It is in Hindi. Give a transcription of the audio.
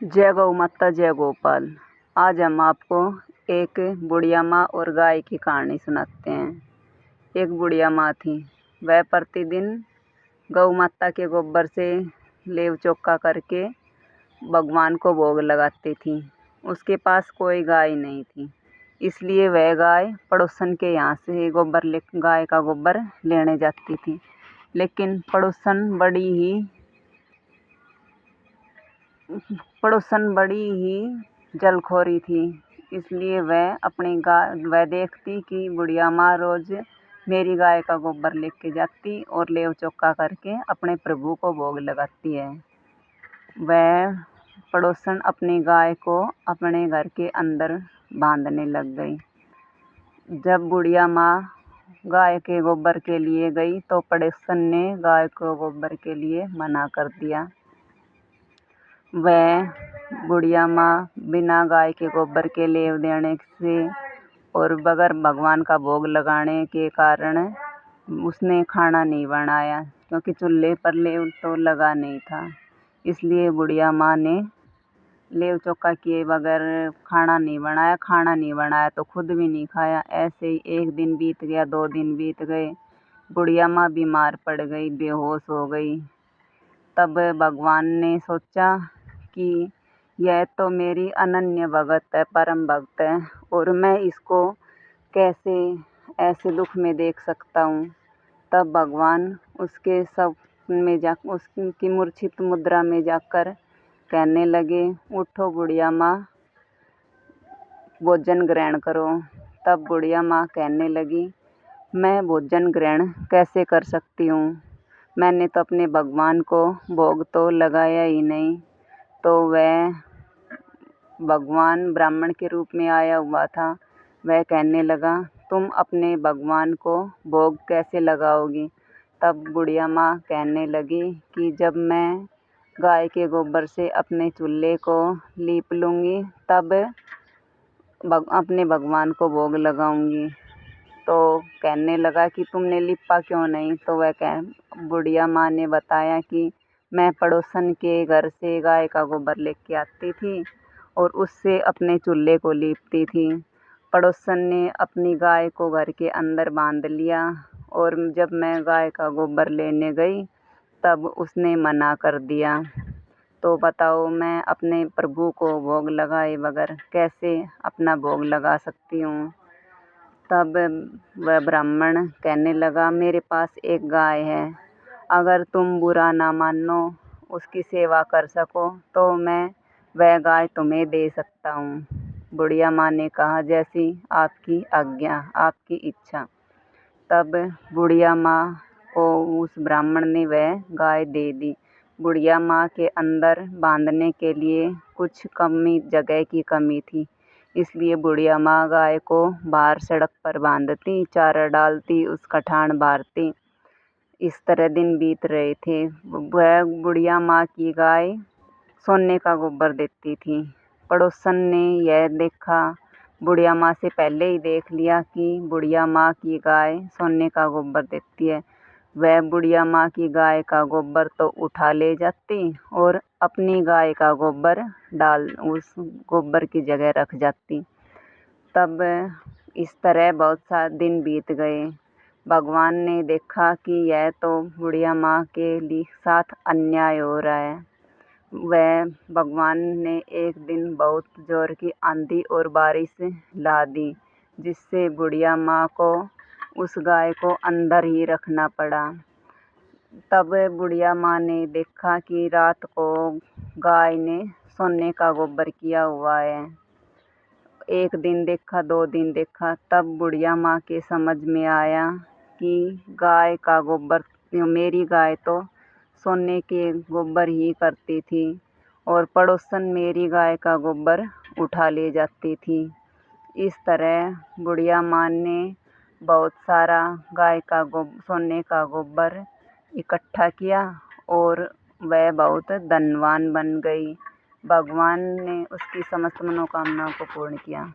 जय गौ माता जय गोपाल। आज हम आपको एक बुढ़िया माँ और गाय की कहानी सुनाते हैं। एक बुढ़िया माँ थी। वह प्रतिदिन गौ माता के गोबर से लेव चौका करके भगवान को भोग लगाती थी। उसके पास कोई गाय नहीं थी, इसलिए वह गाय पड़ोसन के यहाँ से गाय का गोबर लेने जाती थी। लेकिन पड़ोसन बड़ी ही जलखोरी थी, इसलिए वह देखती कि बुढ़िया माँ रोज मेरी गाय का गोबर लेके जाती और लेव चौका करके अपने प्रभु को भोग लगाती है। वह पड़ोसन अपनी गाय को अपने घर के अंदर बांधने लग गई। जब बुढ़िया माँ गाय के गोबर के लिए गई तो पड़ोसन ने गाय को गोबर के लिए मना कर दिया। वह बुढ़िया माँ बिना गाय के गोबर के लेव देने से और बगैर भगवान का भोग लगाने के कारण उसने खाना नहीं बनाया, क्योंकि चूल्हे पर लेव तो लगा नहीं था। इसलिए बुढ़िया माँ ने लेव चौका किए बगैर खाना नहीं बनाया तो खुद भी नहीं खाया। ऐसे ही एक दिन बीत गया, 2 दिन बीत गए। बुढ़िया माँ बीमार पड़ गई, बेहोश हो गई। तब भगवान ने सोचा कि यह तो मेरी अनन्य भगत है, परम भक्त है, और मैं इसको कैसे ऐसे दुख में देख सकता हूँ। तब भगवान उसके उसकी मूर्छित मुद्रा में जाकर कहने लगे, उठो बुढ़िया माँ, भोजन ग्रहण करो। तब बुढ़िया माँ कहने लगी, मैं भोजन ग्रहण कैसे कर सकती हूँ? मैंने तो अपने भगवान को भोग तो लगाया ही नहीं। तो वह भगवान ब्राह्मण के रूप में आया हुआ था। वह कहने लगा, तुम अपने भगवान को भोग कैसे लगाओगी? तब बुढ़िया माँ कहने लगी कि जब मैं गाय के गोबर से अपने चूल्हे को लीप लूँगी तब अपने भगवान को भोग लगाऊंगी। तो कहने लगा कि तुमने लिपा क्यों नहीं? तो बुढ़िया माँ ने बताया कि मैं पड़ोसन के घर से गाय का गोबर लेके आती थी और उससे अपने चूल्हे को लीपती थी। पड़ोसन ने अपनी गाय को घर के अंदर बांध लिया और जब मैं गाय का गोबर लेने गई तब उसने मना कर दिया। तो बताओ, मैं अपने प्रभु को भोग लगाए बगैर कैसे अपना भोग लगा सकती हूँ? तब वह ब्राह्मण कहने लगा, मेरे पास एक गाय है, अगर तुम बुरा ना मानो, उसकी सेवा कर सको तो मैं वह गाय तुम्हें दे सकता हूँ। बुढ़िया माँ ने कहा, जैसी आपकी आज्ञा, आपकी इच्छा। तब बुढ़िया माँ को उस ब्राह्मण ने वह गाय दे दी। बुढ़िया माँ के अंदर बांधने के लिए कुछ जगह की कमी थी, इसलिए बुढ़िया माँ गाय को बाहर सड़क पर बांधती, चारा डालती, उसका ठाण बारती। इस तरह दिन बीत रहे थे। वह बुढ़िया माँ की गाय सोने का गोबर देती थी। पड़ोसन ने यह देखा, बुढ़िया माँ से पहले ही देख लिया कि बुढ़िया माँ की गाय सोने का गोबर देती है। वह बुढ़िया माँ की गाय का गोबर तो उठा ले जाती और अपनी गाय का गोबर उस गोबर की जगह रख जाती। तब इस तरह बहुत सारे दिन बीत गए। भगवान ने देखा कि यह तो बुढ़िया माँ के लिए साथ अन्याय हो रहा है। वह भगवान ने एक दिन बहुत जोर की आंधी और बारिश ला दी, जिससे बुढ़िया माँ को उस गाय को अंदर ही रखना पड़ा। तब बुढ़िया माँ ने देखा कि रात को गाय ने सोने का गोबर किया हुआ है। एक दिन देखा, 2 दिन देखा, तब बुढ़िया माँ के समझ में आया कि गाय का गोबर, मेरी गाय तो सोने के गोबर ही करती थी और पड़ोसन मेरी गाय का गोबर उठा ले जाती थी। इस तरह बुढ़िया माँ ने बहुत सारा सोने का गोबर इकट्ठा किया और वह बहुत धनवान बन गई। भगवान ने उसकी समस्त मनोकामनाओं को पूर्ण किया।